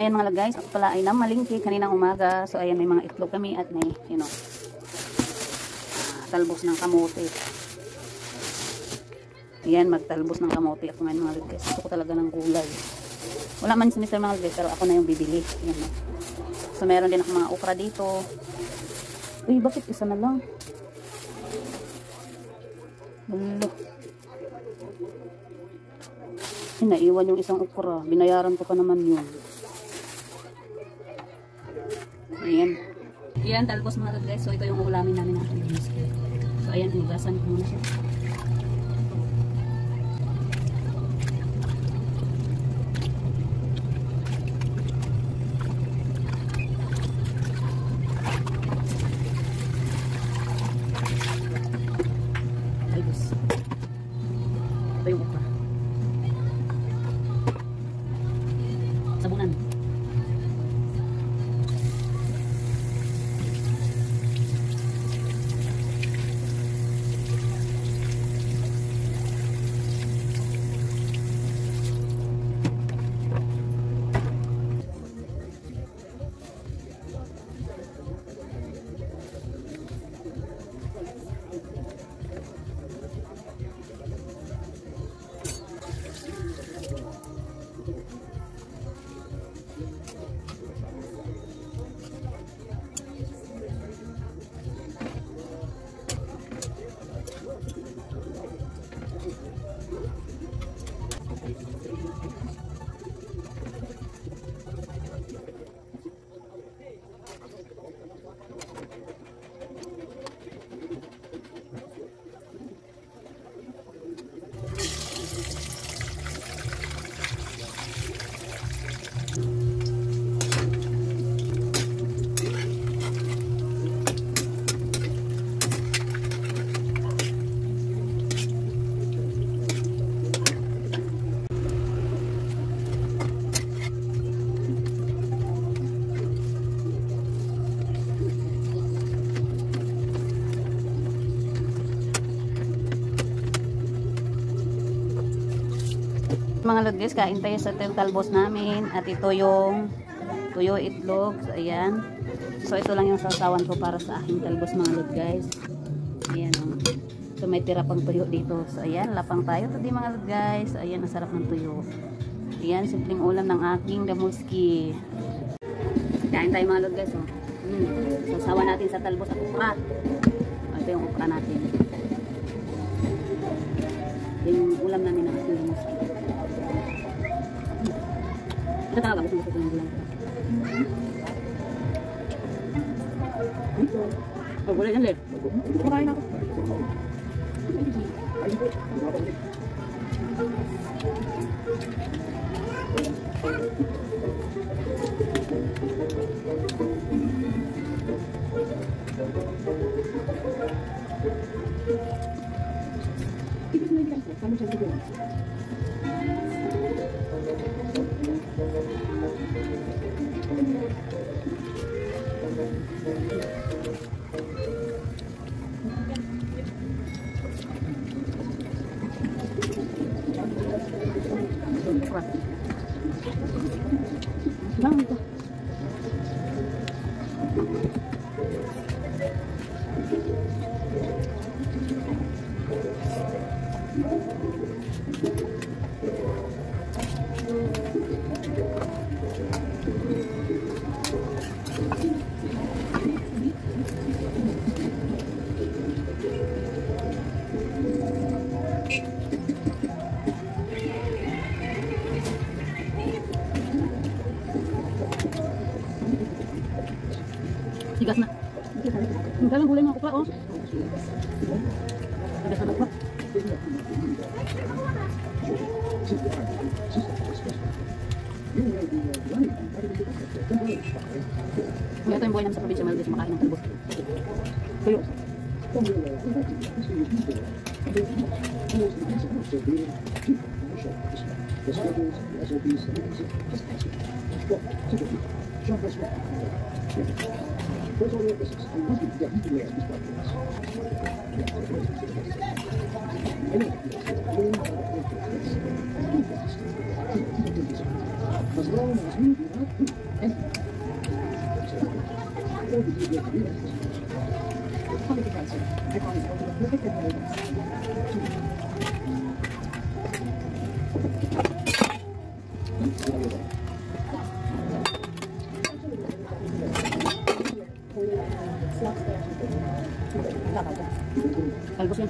Ayan mga guys, ako pala ay namalingki kaninang umaga. So ayan, may mga itlog kami at may, talbos ng kamote. Ayan, magtalbos ng kamote ako ngayon mga guys. Gusto ko talaga ng gulay. Wala man si Mr. mga guys, pero ako na yung bibili. Ayan, no? So meron din ako mga okra dito. Uy, bakit isa na lang? Hello. Naiwan yung isang okra. Binayaran ko pa naman yun. Ayan. Ayan, talbos mga guys. So ito yung ulamin namin natin. So ayan, hinugasan ko muna siya. Ito yung okra. Sabunan. Mga lord guys, kain tayo sa talbos namin at ito yung tuyo itlog. So ayan. So ito lang yung sasawan ko para sa aking talbos mga lord guys. Ayan. So may tira pang tuyo dito. So ayan, lapang tayo today mga lord guys. So, ayan, ang sarap ng tuyo. Ayan, simpleng ulam ng aking damuski. Kain tayo mga lord guys. Oh. Sasawan natin sa talbos at ukra. Ito yung ukra natin. Yung ulam namin ng aking damuski. Ito talaga, gusto ko ng gulay. Oh, gulay yan, Ler. Kumakain ako. Tigas na. Ang galang gulay mga kupla, oh. Tigas na kupla. Ito yung buhay namin sa probinsya, Maldives, makain ng talbos. Tuyo. Talbos yan.